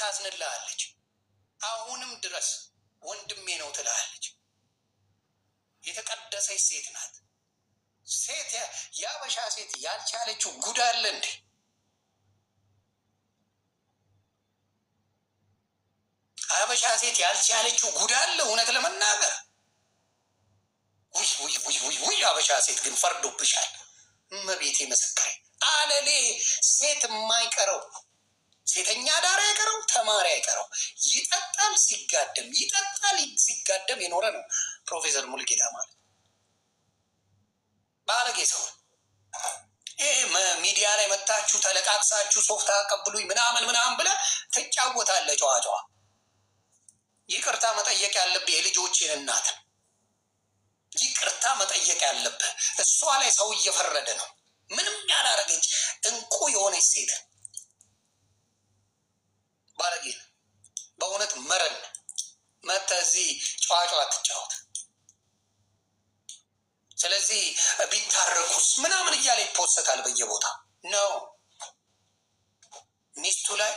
ታዝንልሃለች። አሁንም ድረስ ወንድሜ ነው ትልሃለች። የተቀደሰች ሴት ናት። ሴት የአበሻ ሴት ያልቻለችው ጉድ አለ እንዴ? አበሻ ሴት ያልቻለችው ጉድ አለ እውነት ለመናገር። ውይ አበሻ ሴት ግን ፈርዶብሻል። እመቤቴ ምስክሬ። አለሌ ሴት የማይቀረው ሴተኛ ዳር አይቀረው ተማሪ አይቀረው ይጠጣል ሲጋደም የኖረ ነው ፕሮፌሰር ሙልጌታ ማለት። ባለጌ ሰው ይሄ ሚዲያ ላይ መታችሁ ተለቃቅሳችሁ ሶፍት አቀብሉኝ ምናምን ብለህ ትጫወታለህ ጨዋታዋ። ይቅርታ መጠየቅ ያለብህ የልጆችን እናት ነው። ይቅርታ መጠየቅ ያለብህ እሷ ላይ ሰው እየፈረደ ነው። ምንም ያላረገች እንቁ የሆነች ሴት ባለጌ በእውነት መረን መተህ እዚህ ጨዋታ አትጫወት። ስለዚህ ቢታረቁስ ምናምን እያለ ይፖሰታል በየቦታ ነው። ሚስቱ ላይ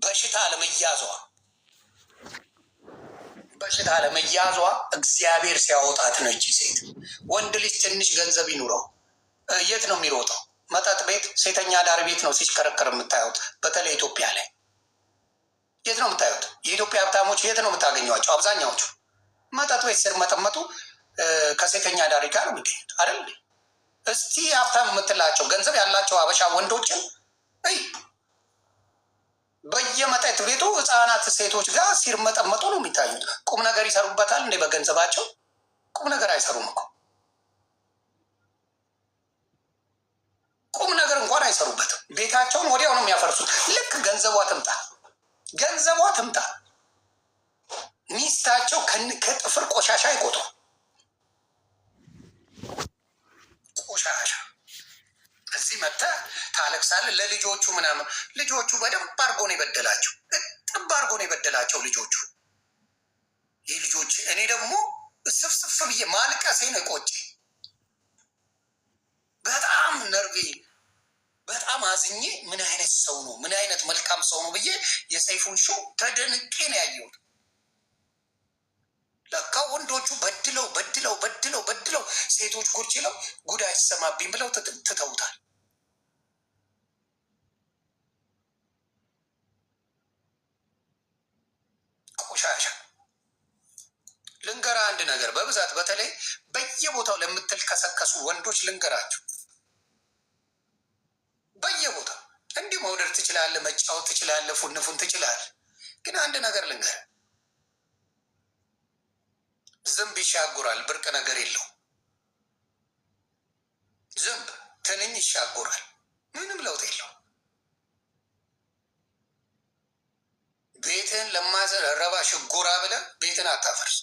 በሽታ ለመያዟ እግዚአብሔር ሲያወጣት ነው እቺ ሴት። ወንድ ልጅ ትንሽ ገንዘብ ይኑረው የት ነው የሚሮጠው? መጠጥ ቤት፣ ሴተኛ ዳር ቤት ነው ሲሽከረከር የምታዩት። በተለይ ኢትዮጵያ ላይ የት ነው የምታዩት? የኢትዮጵያ ሀብታሞች የት ነው የምታገኟቸው? አብዛኛዎቹ መጠጥ ቤት ስር መጠመጡ ከሴተኛ ዳሪ ጋር ነው የሚገኙት አይደል? እስቲ ሀብታም የምትላቸው ገንዘብ ያላቸው አበሻ ወንዶችን በየመጠጥ ቤቱ ህፃናት ሴቶች ጋር ሲርመጠመጡ ነው የሚታዩት። ቁም ነገር ይሰሩበታል እንዴ? በገንዘባቸው ቁም ነገር አይሰሩም እኮ። ቁም ነገር እንኳን አይሰሩበትም። ቤታቸውን ወዲያው ነው የሚያፈርሱት። ልክ ገንዘቧ ትምጣ ሚስታቸው ከጥፍር ቆሻሻ አይቆጥሩ። ቆሻሻ እዚህ መጥተህ ታለቅሳለህ። ለልጆቹ ምናምን ልጆቹ በደንብ አድርጎ ነው የበደላቸው። ጥብ አድርጎ ነው የበደላቸው ልጆቹ። ይህ ልጆች እኔ ደግሞ ስፍስፍ ብዬ ማልቀሴ ነው ቆጭ። በጣም ነርቬ በጣም አዝኜ ምን አይነት ሰው ነው ምን አይነት መልካም ሰው ነው ብዬ የሰይፉን ሾው ተደንቄ ነው ያየሁት። ለካ ወንዶቹ በድለው ሴቶች ጉድ ችለው ጉድ አይሰማብኝ ብለው ትተውታል። ቆሻሻ። ልንገራ አንድ ነገር በብዛት በተለይ በየቦታው ለምትልከሰከሱ ወንዶች ልንገራችሁ። በየቦታው እንዲህ መውደድ ትችላለህ፣ መጫወት ትችላለህ፣ ፉንፉን ትችላለህ። ግን አንድ ነገር ልንገር፣ ዝንብ ይሻጉራል፣ ብርቅ ነገር የለው። ዝንብ ትንኝ ይሻጉራል፣ ምንም ለውጥ የለው። ቤትህን ለማይረባ ሽጎራ ብለህ ቤትን አታፈርስ።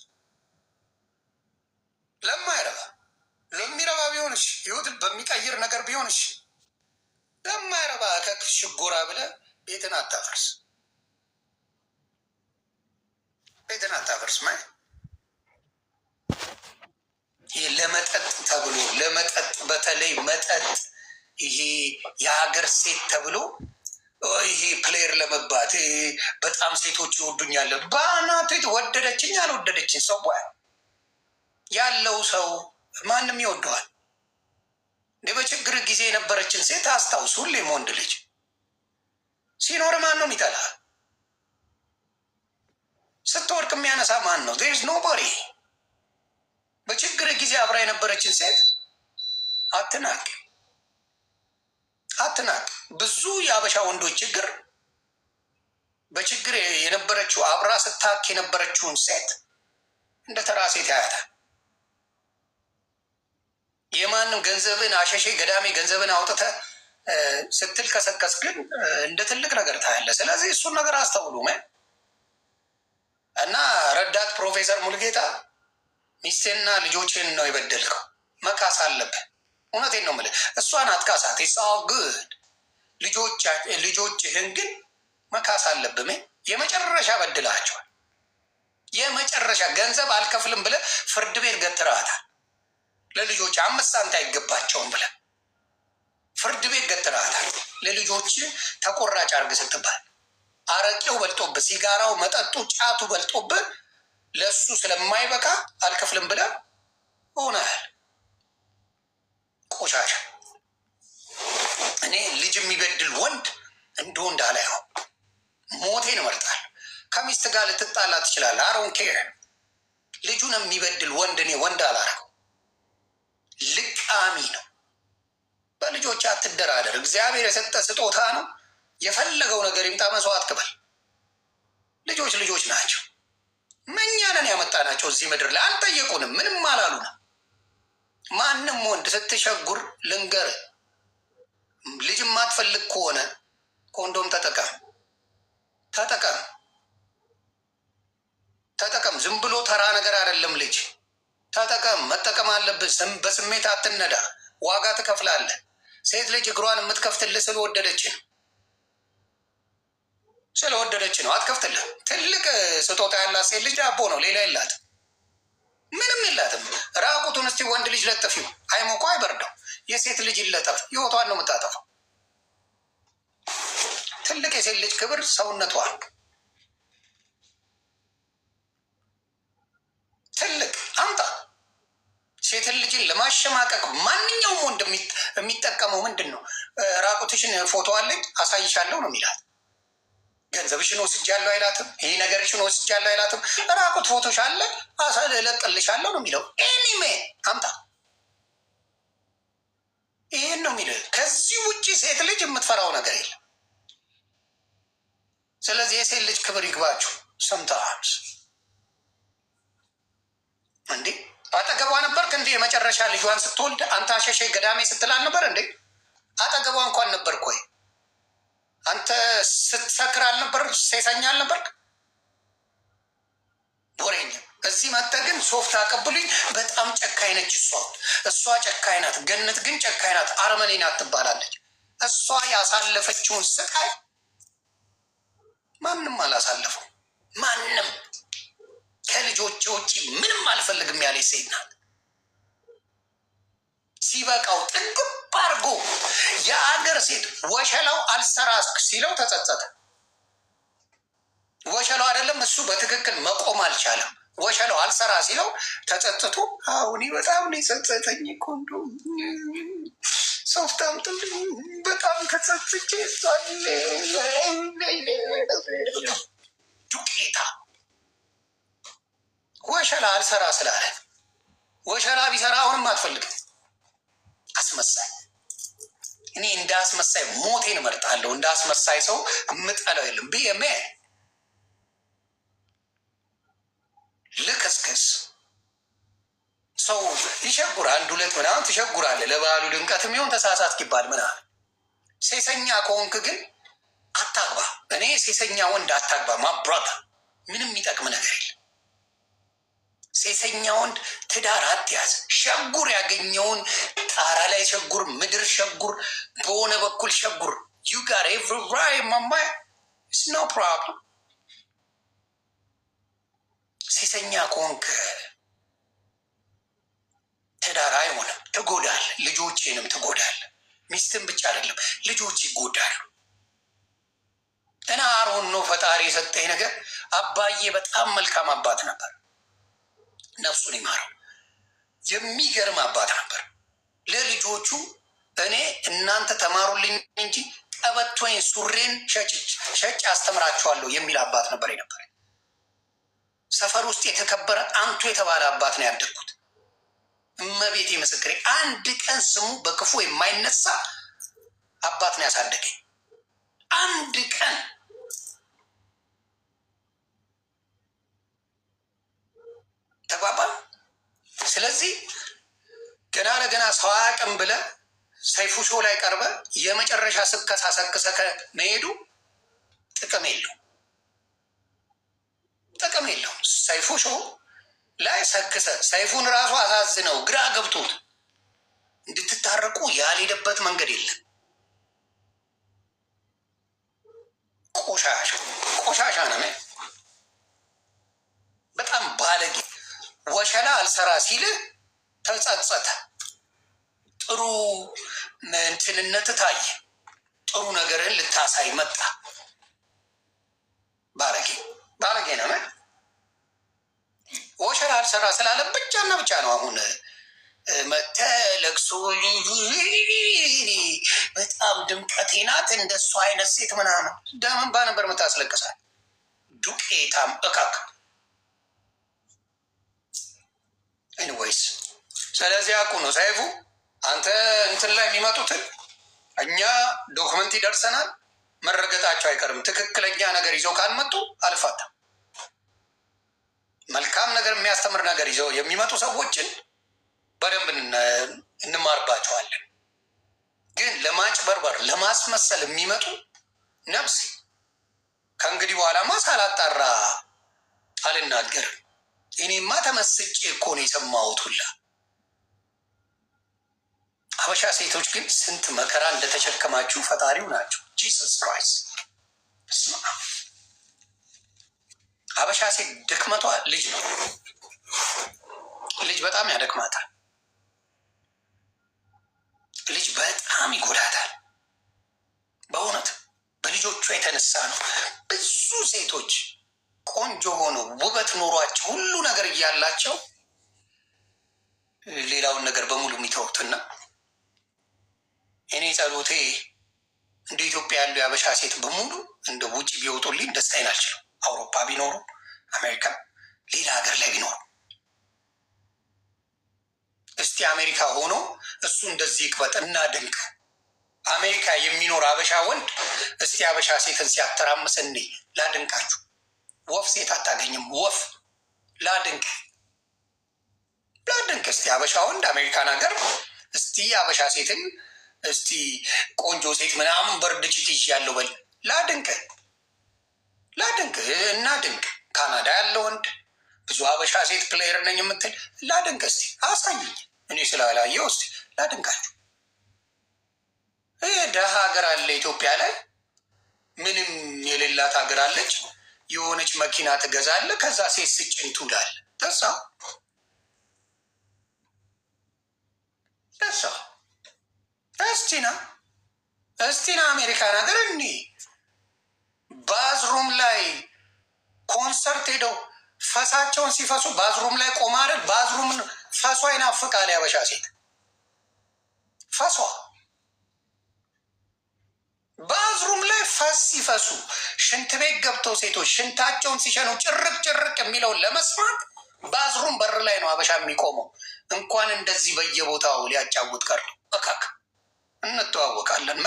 ለማይረባ ለሚረባ ቢሆንሽ ህይወት በሚቀይር ነገር ቢሆንሽ ለማይረባ ሽጎራ ብለህ ቤትን አታፈርስ። ቤትን አታፈርስ ማለት ይሄ ለመጠጥ ተብሎ ለመጠጥ በተለይ መጠጥ ይሄ የሀገር ሴት ተብሎ ይሄ ፕሌየር ለመባት በጣም ሴቶች ይወዱኛል። ባናቱ ወደደችኝ አልወደደችኝ ሰው ያለው ሰው ማንም ይወደዋል። በችግር ጊዜ የነበረችን ሴት አስታውስ። ሁሌም ወንድ ልጅ ሲኖር ማን ነው የሚጠላ? ስትወድቅ የሚያነሳ ማን ነው? ዜርስ ኖቦዲ። በችግር ጊዜ አብራ የነበረችን ሴት አትናቅ። ብዙ የአበሻ ወንዶች ችግር በችግር የነበረችው አብራ ስታክ የነበረችውን ሴት እንደ ተራ ሴት ያያታል። የማንም ገንዘብን አሸሼ ገዳሜ ገንዘብን አውጥተ ስትል ከሰከስ ግን እንደ ትልቅ ነገር ታያለ። ስለዚህ እሱን ነገር አስተውሉ እና ረዳት ፕሮፌሰር ሙልጌታ ሚስቴንና ልጆችን ነው የበደልከው፣ መካስ አለብህ። እውነቴን ነው የምልህ፣ እሷን አትካሳት። ግድ ልጆችህን ግን መካስ አለብህ። የመጨረሻ በድላቸዋል። የመጨረሻ ገንዘብ አልከፍልም ብለህ ፍርድ ቤት ገትረሃታል። ለልጆች 5 ሳንቲም አይገባቸውም ብለህ ፍርድ ቤት ገትረሃታል። ለልጆች ተቆራጭ አርግ ስትባል አረቄው በልጦብህ፣ ሲጋራው፣ መጠጡ፣ ጫቱ በልጦብህ ለሱ ስለማይበቃ አልከፍልም ብለህ ሆነሃል ቆሻሻ። እኔ ልጅ የሚበድል ወንድ እንደ ወንድ አላየው። ሞቴን እመርጣለሁ። ከሚስት ጋር ልትጣላ ትችላለህ። አሮን ኬር። ልጁን የሚበድል ወንድ እኔ ወንድ አላረገው። ልቃሚ ነው። በልጆች አትደራደር። እግዚአብሔር የሰጠ ስጦታ ነው። የፈለገው ነገር ይምጣ፣ መስዋዕት ክፈል። ልጆች ልጆች ናቸው። መኛንን ያመጣናቸው እዚህ ምድር ላይ አልጠየቁንም፣ ምንም አላሉንም። ማንም ወንድ ስትሸጉር ልንገር፣ ልጅ የማትፈልግ ከሆነ ኮንዶም ተጠቀም ተጠቀም። ዝም ብሎ ተራ ነገር አይደለም። ልጅ ተጠቀም፣ መጠቀም አለብህ። በስሜት አትነዳ፣ ዋጋ ትከፍላለህ። ሴት ልጅ እግሯን የምትከፍትልህ ስለወደደች ነው። አትከፍትልህ። ትልቅ ስጦታ ያላት ሴት ልጅ ዳቦ ነው፣ ሌላ የላት፣ ምንም የላትም። ራቁቱን እስቲ ወንድ ልጅ ለጥፊው፣ አይሞቆ አይበርደው። የሴት ልጅ ይለጠፍ፣ ህይወቷን ነው የምታጠፋው። ትልቅ የሴት ልጅ ክብር ሰውነቷን ትልቅ አምጣ። ሴትን ልጅን ለማሸማቀቅ ማንኛውም ወንድ የሚጠቀመው ምንድን ነው? ራቁትሽን ፎቶ አለኝ አሳይሻለሁ ነው የሚላት። ገንዘብሽን ወስጃለሁ አይላትም። ይህ ነገርሽን ወስጃለሁ አይላትም። ራቁት ፎቶሽ አለ እለቅልሻለሁ ነው የሚለው። ኤኒሜ አምጣ፣ ይህን ነው የሚለው። ከዚህ ውጭ ሴት ልጅ የምትፈራው ነገር የለም። ስለዚህ የሴት ልጅ ክብር ይግባችሁ። ሰምተሃል እንዴ? አጠገቧ ነበርክ እንዴ? የመጨረሻ ልጇን ስትወልድ አንተ አሸሼ ገዳሜ ስትላል ነበር እንዴ? አጠገቧ እንኳን ነበርክ ወይ? አንተ ስትሰክር አልነበር? ሴሰኛ አልነበርክ? ወሬኛ። እዚህ መጥተህ ግን ሶፍት አቀብሉኝ። በጣም ጨካኝ ነች እሷ ጨካኝ ናት። ገነት ግን ጨካኝ ናት፣ አረመኔ ናት ትባላለች። እሷ ያሳለፈችውን ስቃይ ማንም አላሳለፈው። ማንም ከልጆች ውጭ ምንም አልፈልግም ያለች ሴት ናት። ሲበቃው ጥግብ አድርጎ የአገር ሴት ወሸላው አልሰራ ሲለው ተጸጸተ። ወሸላው አይደለም እሱ በትክክል መቆም አልቻለም። ወሸላው አልሰራ ሲለው ተጸጽቶ አሁን በጣም ነው የጸጸተኝ። ኮንዶ ሶፍት አምጥልኝ በጣም ተጸጽቼ ዱቄታ ወሸላ አልሰራ ስላለ ወሸላ ቢሰራ አሁንም አትፈልግም። አስመሳይ። እኔ እንደ አስመሳይ ሞቴን እመርጣለሁ። እንደ አስመሳይ ሰው የምጠለው የለም። ቢየሜ ልክስክስ ሰው ይሸጉር፣ አንድ ሁለት ምናምን ትሸጉራለህ። ለበዓሉ ድምቀት የሚሆን ተሳሳትክ ይባል ምናምን። ሴሰኛ ከሆንክ ግን አታግባ። እኔ ሴሰኛ ወንድ አታግባ። ማብራታ ምንም የሚጠቅም ነገር የለም። ሴሰኛ ወንድ ትዳር አትያዝ። ሸጉር፣ ያገኘውን ጣራ ላይ ሸጉር፣ ምድር ሸጉር፣ በሆነ በኩል ሸጉር። ዩ ጋር ኤቭሪ ራይት ማማይ ኢትስ ኖ ፕሮብለም። ሴሰኛ ከሆንክ ትዳር አይሆንም። ትጎዳል፣ ልጆችንም ትጎዳል። ሚስትን ብቻ አይደለም ልጆች ይጎዳሉ። እና አሮን ነው ፈጣሪ የሰጠኝ ነገር። አባዬ በጣም መልካም አባት ነበር፣ ነፍሱን ይማረው። የሚገርም አባት ነበር ለልጆቹ። እኔ እናንተ ተማሩልኝ እንጂ ቀበቶኝ ሱሬን ሸጭ አስተምራችኋለሁ የሚል አባት ነበር ነበር። ሰፈር ውስጥ የተከበረ አንቱ የተባለ አባት ነው ያደግኩት። እመቤቴ ምስክሬ፣ አንድ ቀን ስሙ በክፉ የማይነሳ አባት ነው ያሳደገኝ። አንድ ቀን ተግባባን። ስለዚህ ገና ለገና ሰው አያውቅም ብለህ ሰይፉ ሾው ላይ ቀርበ የመጨረሻ ስከሳ ሰክሰ ከመሄዱ ጥቅም የለው፣ ጥቅም የለው። ሰይፉ ሾው ላይ ሰክሰ ሰይፉን ራሱ አሳዝነው ግራ ገብቶት እንድትታረቁ ያልሄደበት መንገድ የለም። ቆሻሻ ነው። በጣም ባለጌ። ወሸላ አልሰራ ሲልህ ተጸጸተ። ጥሩ እንትንነት ታየ። ጥሩ ነገርን ልታሳይ መጣ። አልሰራ ስላለ ብቻና ብቻ ነው አሁን መተለቅሶ በጣም ድምቀቴ ናት እንደሱ አይነት ሴት ምናምን ደምን ባነበር ምታስለቅሳል። ዱቄታም እካክ ኤኒዌይስ። ስለዚህ አቁ ነው ሳይፉ አንተ እንትን ላይ የሚመጡትን እኛ ዶክመንት ይደርሰናል። መረገጣቸው አይቀርም። ትክክለኛ ነገር ይዘው ካልመጡ አልፋታም። መልካም ነገር የሚያስተምር ነገር ይዘው የሚመጡ ሰዎችን በደንብ እንማርባቸዋለን። ግን ለማጭበርበር ለማስመሰል የሚመጡ ነፍስ ከእንግዲህ በኋላማ ሳላጣራ አልናገርም። እኔማ ተመስጬ እኮ ነው የሰማሁት ሁላ። ሀበሻ ሴቶች ግን ስንት መከራ እንደተሸከማችሁ ፈጣሪው ናቸው። ጂሰስ ክራይስት። ሀበሻ ሴት ድክመቷ ልጅ ነው። ልጅ በጣም ያደክማታል። ልጅ በጣም ይጎዳታል። በእውነት በልጆቿ የተነሳ ነው ብዙ ሴቶች ቆንጆ ሆኖ ውበት ኖሯቸው ሁሉ ነገር እያላቸው ሌላውን ነገር በሙሉ የሚተውትና እኔ ጸሎቴ እንደ ኢትዮጵያ ያሉ የሀበሻ ሴት በሙሉ እንደ ውጭ ቢወጡልኝ ደስታዬን አልችልም። አውሮፓ ቢኖሩ፣ አሜሪካ፣ ሌላ ሀገር ላይ ቢኖሩ። እስቲ አሜሪካ ሆኖ እሱ እንደዚህ ይቅበጥ እና ድንቅ አሜሪካ የሚኖር ሀበሻ ወንድ እስቲ ሀበሻ ሴትን ሲያተራምስ እኔ ላድንቃችሁ። ወፍ ሴት አታገኝም። ወፍ ላድንቅ እስቲ ሀበሻ ወንድ አሜሪካን ሀገር እስቲ ሀበሻ ሴትን እስቲ ቆንጆ ሴት ምናምን በርድችት ይዣለሁ በል ላድንቅ እና ድንቅ። ካናዳ ያለ ወንድ ብዙ ሀበሻ ሴት ፕሌየር ነኝ የምትል ላድንቅ እስቲ አሳይኝ። እኔ ስላላየው እስቲ ላድንቃችሁ። ይህ ደሃ ሀገር አለ ኢትዮጵያ ላይ ምንም የሌላት ሀገር አለች። የሆነች መኪና ትገዛለ፣ ከዛ ሴት ስጭኝ ትውላል። ተሳ እስቲና አሜሪካን ሀገር እኒ ባዝሩም ላይ ኮንሰርት ሄደው ፈሳቸውን ሲፈሱ ባዝሩም ላይ ቆማ አይደል? ባዝሩምን ፈሷ ይናፍቃል ያበሻ ሴት ፈሷ። ባዝሩም ላይ ፈስ ሲፈሱ ሽንት ቤት ገብተው ሴቶች ሽንታቸውን ሲሸኑ ጭርቅ የሚለውን ለመስማት ባዝሩም በር ላይ ነው አበሻ የሚቆመው። እንኳን እንደዚህ በየቦታው ሊያጫውት ቀር እካክ እንተዋወቃለን።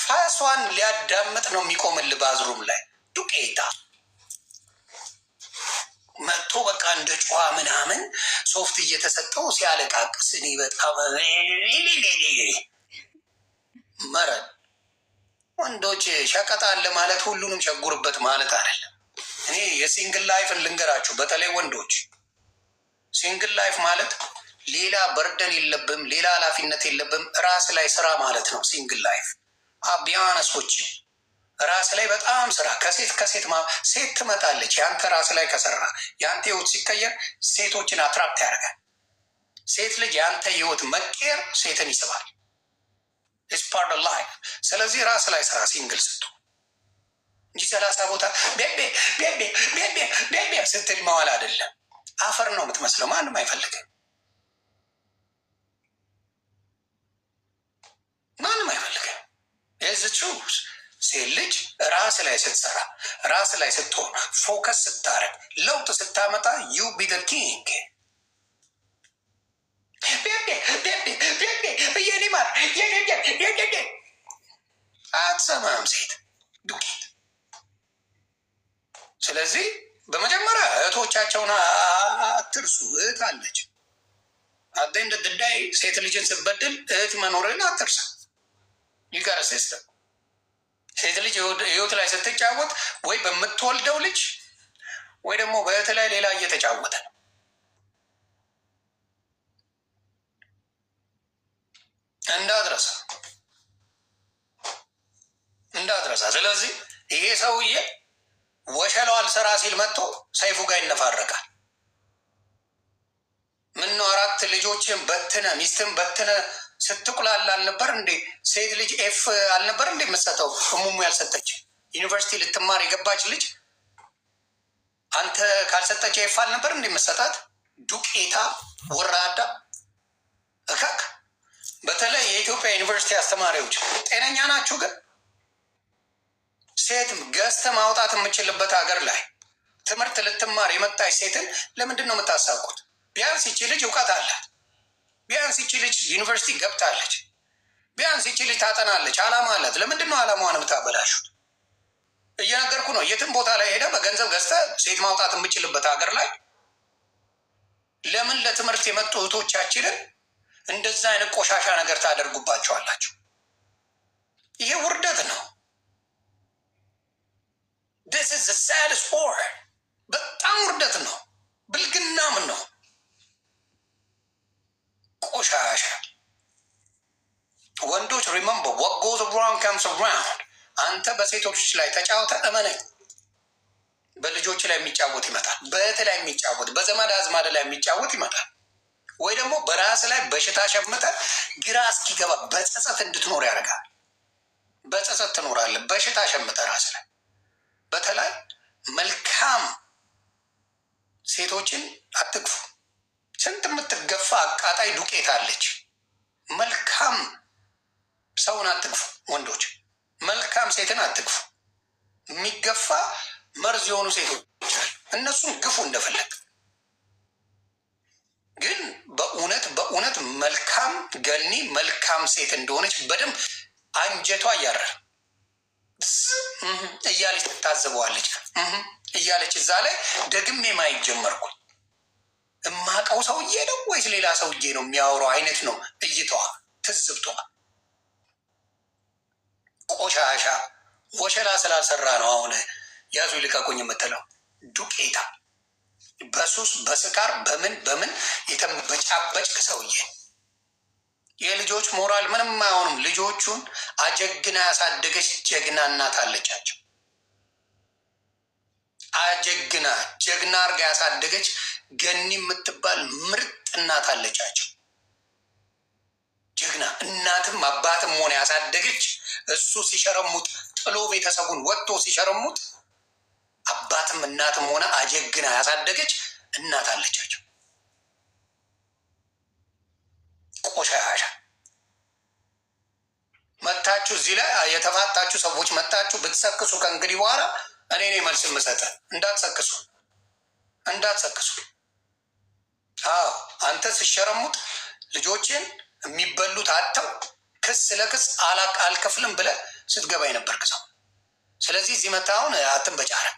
ፈሷን ሊያዳምጥ ነው የሚቆምል ባዝሩም ላይ ዱቄታ መጥቶ በቃ እንደ ጨዋ ምናምን ሶፍት እየተሰጠው ሲያለቃቅስ እኔ በጣም መረድ። ወንዶች ሸቀጣ አለ ማለት ሁሉንም ሸጉርበት ማለት አይደለም። እኔ የሲንግል ላይፍን ልንገራችሁ። በተለይ ወንዶች ሲንግል ላይፍ ማለት ሌላ በርደን የለብም፣ ሌላ ኃላፊነት የለብም፣ ራስ ላይ ስራ ማለት ነው። ሲንግል ላይፍ ቢያነሶች ራስ ላይ በጣም ስራ። ከሴት ሴት ትመጣለች። ያንተ ራስ ላይ ከሰራ ያንተ ህይወት ሲቀየር ሴቶችን አትራክት ያደርጋል። ሴት ልጅ ያንተ ህይወት መቀየር ሴትን ይስባል። ኢትስ ፓርት ኦፍ ላይፍ። ስለዚህ ራስ ላይ ስራ ሲንግል ስቱ እንጂ 30 ቦታ ቤቤ ስትል መዋል አይደለም። አፈር ነው የምትመስለው። ማንም አይፈልግም። ማንም አይፈልግም። የዝቹስ ሴት ልጅ ራስ ላይ ስትሰራ፣ ራስ ላይ ስትሆን፣ ፎከስ ስታረግ፣ ለውጥ ስታመጣ ዩ ቢ ዘ ኪንግ። የኔማር አትሰማም ሴት ዱቄት። ስለዚህ በመጀመሪያ እህቶቻቸውን አትርሱ። እህት አለች። አደንደ ድዳይ ሴት ልጅን ስትበድል እህት መኖርን አትርሳ። ይጋር ሲስተም ሴት ልጅ ህይወት ላይ ስትጫወት ወይ በምትወልደው ልጅ ወይ ደግሞ በእህት ላይ ሌላ እየተጫወተ ነው። እንዳትረሳ። ስለዚህ ይሄ ሰውዬ ወሸላው አልሰራ ሲል መጥቶ ሰይፉ ጋር ይነፋረቃል። ምነው 4 ልጆችን በትነ ሚስትን በትነ ስትቁላል አልነበር እንዴ? ሴት ልጅ ኤፍ አልነበር እንዴ የምትሰጠው? እሙሙ ያልሰጠች ዩኒቨርሲቲ ልትማር የገባች ልጅ አንተ ካልሰጠች ይፋል ነበር እንዴ መሰጣት? ዱቄታ ወራዳ እካክ። በተለይ የኢትዮጵያ ዩኒቨርሲቲ አስተማሪዎች ጤነኛ ናችሁ? ግን ሴት ገዝተ ማውጣት የምችልበት ሀገር ላይ ትምህርት ልትማር የመጣች ሴትን ለምንድን ነው የምታሳቁት? ቢያንስ ይቺ ልጅ እውቀት አላት። ቢያንስ ይቺ ልጅ ዩኒቨርሲቲ ገብታለች። ቢያንስ ይቺ ልጅ ታጠናለች፣ አላማ አላት። ለምንድን ነው አላማዋን የምታበላሹት? እየነገርኩ ነው። የትም ቦታ ላይ ሄደ በገንዘብ ገዝተ ሴት ማውጣት የምችልበት ሀገር ላይ ለምን ለትምህርት የመጡ እህቶቻችንን እንደዛ አይነት ቆሻሻ ነገር ታደርጉባቸዋላችሁ? ይሄ ውርደት ነው። this is the saddest part። በጣም ውርደት ነው። ብልግናም ነው። ቆሻሻ ወንዶች remember what goes around comes around። አንተ በሴቶች ላይ ተጫውተ እመነኝ በልጆች ላይ የሚጫወት ይመጣል። በእህት ላይ የሚጫወት፣ በዘመድ አዝማድ ላይ የሚጫወት ይመጣል። ወይ ደግሞ በራስ ላይ በሽታ ሸምተ ግራ እስኪገባ በጸጸት እንድትኖር ያደርጋል። በጸጸት ትኖራለህ። በሽታ ሸምተ ራስ ላይ። በተለይ መልካም ሴቶችን አትግፉ። ስንት የምትገፋ አቃጣይ ዱቄት አለች። መልካም ሰውን አትግፉ ወንዶች። መልካም ሴትን አትግፉ። የሚገፋ መርዝ የሆኑ ሴቶች አሉ። እነሱን ግፉ እንደፈለግ። ግን በእውነት መልካም ገኒ መልካም ሴት እንደሆነች በደንብ አንጀቷ እያረረ እያለች ትታዘበዋለች እያለች እዛ ላይ ደግሜ ማየት ጀመርኩ። እማቀው ሰውዬ ነው ወይስ ሌላ ሰውዬ ነው የሚያወራው አይነት ነው እይታዋ፣ ትዝብቷ። ቆሻሻ ወሸላ ስላልሰራ ነው አሁን ያዙ ልቀቁኝ የምትለው። ዱቄታ በሱስ በስካር በምን የተበጫበጭ ሰውዬ። የልጆች ሞራል ምንም አይሆንም። ልጆቹን አጀግና ያሳደገች ጀግና እናት አለቻቸው። አጀግና ጀግና አርጋ ያሳደገች ገኒ የምትባል ምርጥ እናት አለቻቸው። ጀግና እናትም አባትም ሆነ ያሳደገች፣ እሱ ሲሸረሙት ጥሎ ቤተሰቡን ወጥቶ ሲሸረሙት አባትም እናትም ሆነ አጀግና ያሳደገች እናት አለቻቸው። ቆሻሻ መታችሁ እዚህ ላይ የተፋጣችሁ ሰዎች መታችሁ ብትሰክሱ ከእንግዲህ በኋላ እኔ ነኝ መልስ የምሰጠ። እንዳትሰክሱ። አዎ አንተ ሲሸረሙት ልጆችን የሚበሉት አጥተው ክስ ለክስ አልከፍልም ብለህ ስትገባ የነበርክ ሰው። ስለዚህ እዚህ መታ አሁን አትንበጫረቅ።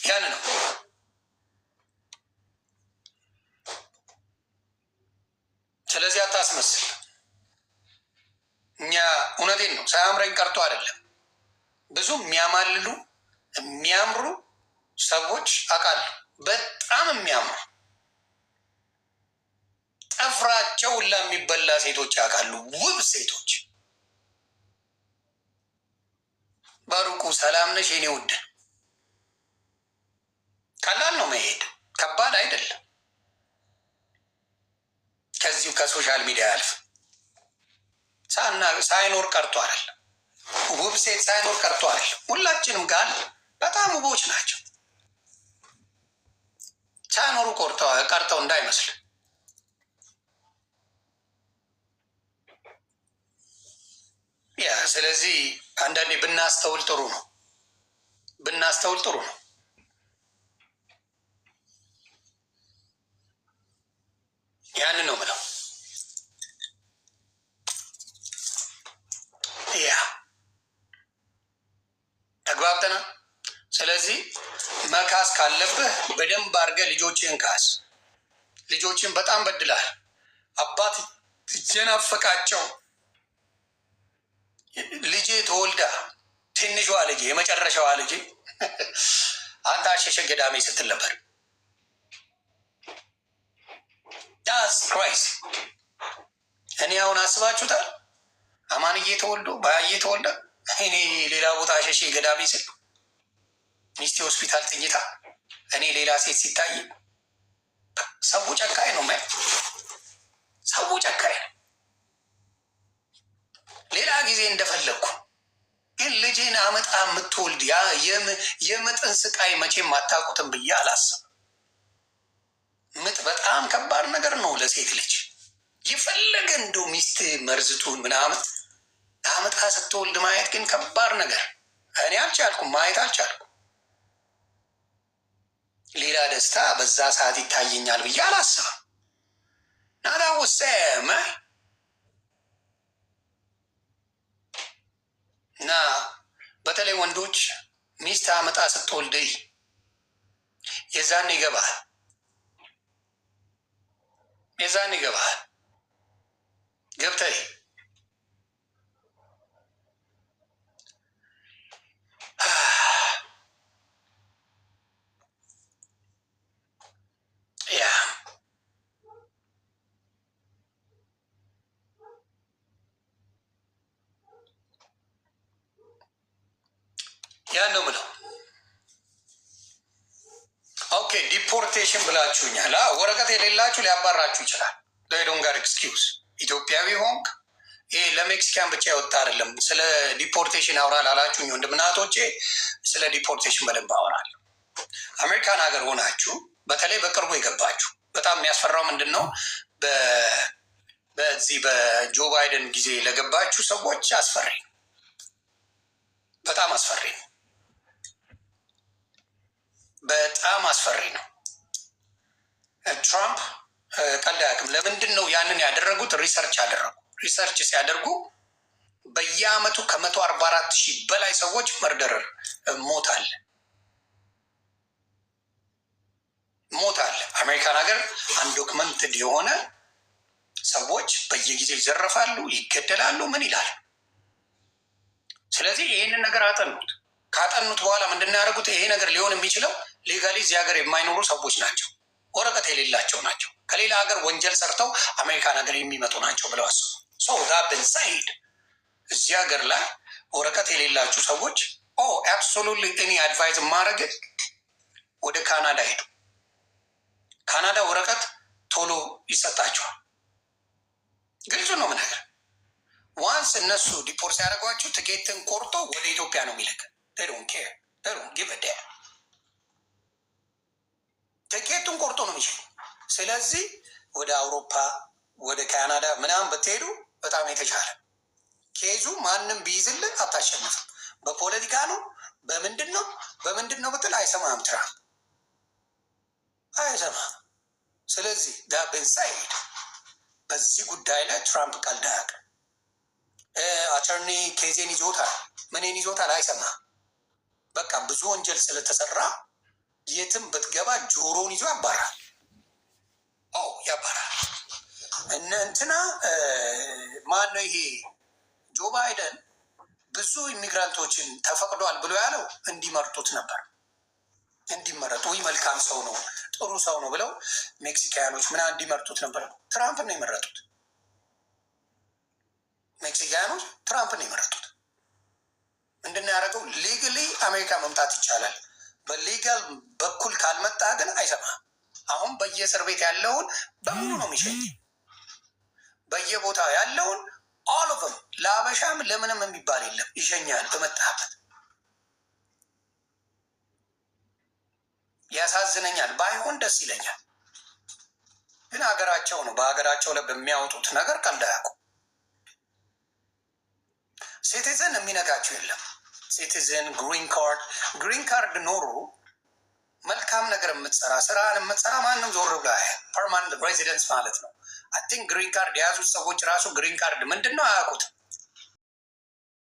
ያን ነው። ስለዚህ አታስመስል። እኛ እውነቴን ነው ሳያምረኝ ቀርቶ አይደለም። ብዙ የሚያማልሉ የሚያምሩ ሰዎች አውቃለሁ። በጣም የሚያምሩ ጠፍራቸው ሁላ የሚበላ ሴቶች አውቃሉ። ውብ ሴቶች በሩቁ ሰላም ነሽ የኔ ውድ። ቀላል ነው መሄድ፣ ከባድ አይደለም። ከዚሁ ከሶሻል ሚዲያ ያልፍ ሳይኖር ቀርቶ አይደለም። ውብ ሴት ሳይኖር ቀርቶ አይደለም። ሁላችንም ጋር በጣም ውቦች ናቸው። ሳይኖሩ ቀርተው እንዳይመስል። ያ ስለዚህ አንዳንዴ ብናስተውል ጥሩ ነው። ያንን ነው ምለው። ያ ተግባብተና። ስለዚህ መካስ ካለብህ በደንብ አድርገህ ልጆችን ካስ። ልጆችን በጣም በድላል። አባት እጀናፈቃቸው። ልጄ ተወልዳ ትንሿ ልጄ የመጨረሻዋ ልጄ አንተ አሸሸ ገዳሜ ስትል ነበር። ዳስ ክራይስ። እኔ አሁን አስባችሁታል? አማንዬ ተወልዶ ባያዬ ተወልዳ እኔ ሌላ ቦታ አሸሼ ገዳሜ ስል ሚስቴ ሆስፒታል ጥኝታ እኔ ሌላ ሴት ሲታይ ሰው ጨካኝ ነው። ሰው ጨካኝ ነው። ሌላ ጊዜ እንደፈለግኩ ግን ልጄን አመጣ የምትወልድ የምጥን ስቃይ መቼም አታውቁትም ብዬ አላስብም። ምጥ በጣም ከባድ ነገር ነው ለሴት ልጅ። የፈለገ እንደው ሚስት መርዝቱን ምናምን አመጣ ስትወልድ ማየት ግን ከባድ ነገር። እኔ አልቻልኩም፣ ማየት አልቻልኩም። ሌላ ደስታ በዛ ሰዓት ይታየኛል ብዬ አላስብም። ናዳ ወሰመ እና በተለይ ወንዶች ሚስት አመጣ ስትወልድ የዛን ይገባል ገብተህ ያን ነው ምለው። ኦኬ ዲፖርቴሽን ብላችሁኛል። ወረቀት የሌላችሁ ሊያባራችሁ ይችላል። ዶን ጋር ኤክስኪውዝ ኢትዮጵያዊ ሆንክ ይሄ ለሜክሲካን ብቻ የወጣ አይደለም። ስለ ዲፖርቴሽን አውራ ላላችሁኝ ወንድምናቶቼ ስለ ዲፖርቴሽን በደንብ አወራለሁ። አሜሪካን ሀገር ሆናችሁ በተለይ በቅርቡ የገባችሁ በጣም የሚያስፈራው ምንድን ነው? በዚህ በጆ ባይደን ጊዜ ለገባችሁ ሰዎች አስፈሪ ነው፣ በጣም አስፈሪ ነው፣ በጣም አስፈሪ ነው። ትራምፕ ቀልድ አያውቅም። ለምንድን ነው ያንን ያደረጉት? ሪሰርች አደረጉ። ሪሰርች ሲያደርጉ በየአመቱ ከ144,000 በላይ ሰዎች መርደረር ሞት አለ። አሜሪካን ሀገር አንዶክመንትድ የሆነ ሰዎች በየጊዜው ይዘረፋሉ፣ ይገደላሉ፣ ምን ይላል። ስለዚህ ይህንን ነገር አጠኑት። ካጠኑት በኋላ ምንድን ነው ያደረጉት? ይሄ ነገር ሊሆን የሚችለው ሌጋሊ እዚህ ሀገር የማይኖሩ ሰዎች ናቸው፣ ወረቀት የሌላቸው ናቸው፣ ከሌላ ሀገር ወንጀል ሰርተው አሜሪካን ሀገር የሚመጡ ናቸው ብለው አስቡ። ብንሳይድ እዚህ ሀገር ላይ ወረቀት የሌላችሁ ሰዎች አብሶሉትሊ እኔ አድቫይዝ ማድረግ ወደ ካናዳ ሄዱ። ካናዳ ወረቀት ቶሎ ይሰጣቸዋል። ግልጹ ነው ምነገር። ዋንስ እነሱ ዲፖርት ሲያደርጓችሁ ትኬትን ቆርጦ ወደ ኢትዮጵያ ነው የሚልክ። ትኬቱን ቆርጦ ነው የሚችሉ። ስለዚህ ወደ አውሮፓ ወደ ካናዳ ምናምን ብትሄዱ በጣም የተሻለ ኬዙ ማንም ቢይዝልን አታሸንፍም። በፖለቲካ ነው በምንድን ነው ብትል አይሰማም፣ ትራምፕ አይሰማም። ስለዚህ ዳብንሳይድ በዚህ ጉዳይ ላይ ትራምፕ ቀልድ አያውቅም። አተርኒ ኬዜን ይዞታል፣ ምንን ይዞታል፣ አይሰማም። በቃ ብዙ ወንጀል ስለተሰራ የትም ብትገባ ጆሮን ይዞ ያባራል። ያባራል። እንትና ማን ነው ይሄ ጆ ባይደን ብዙ ኢሚግራንቶችን ተፈቅዷል ብሎ ያለው እንዲመርጡት ነበር። እንዲመረጡ ወይ መልካም ሰው ነው ጥሩ ሰው ነው ብለው ሜክሲካኖች ምናምን እንዲመርጡት ነበር። ትራምፕ ነው የመረጡት። ሜክሲካኖች ትራምፕ ነው የመረጡት። ምንድን ያደረገው? ሊግሊ አሜሪካ መምጣት ይቻላል፣ በሊጋል በኩል ካልመጣ ግን አይሰማም። አሁን በየእስር ቤት ያለውን በሙሉ ነው የሚሸኝ። በየቦታው ያለውን ኦልቭም ለአበሻም ለምንም የሚባል የለም፣ ይሸኛል በመጣበት። ያሳዝነኛል። ባይሆን ደስ ይለኛል፣ ግን ሀገራቸው ነው። በሀገራቸው ላይ በሚያወጡት ነገር ቀልድ አያውቁም። ሲቲዝን የሚነካቸው የለም። ሲቲዝን ግሪን ካርድ ኖሮ መልካም ነገር የምትሰራ ስራን የምትሰራ ማንም ዞር ብላ ፐርማነንት ሬዚደንስ ማለት ነው። አይ ቲንክ ግሪን ካርድ የያዙት ሰዎች ራሱ ግሪን ካርድ ምንድን ነው አያውቁትም።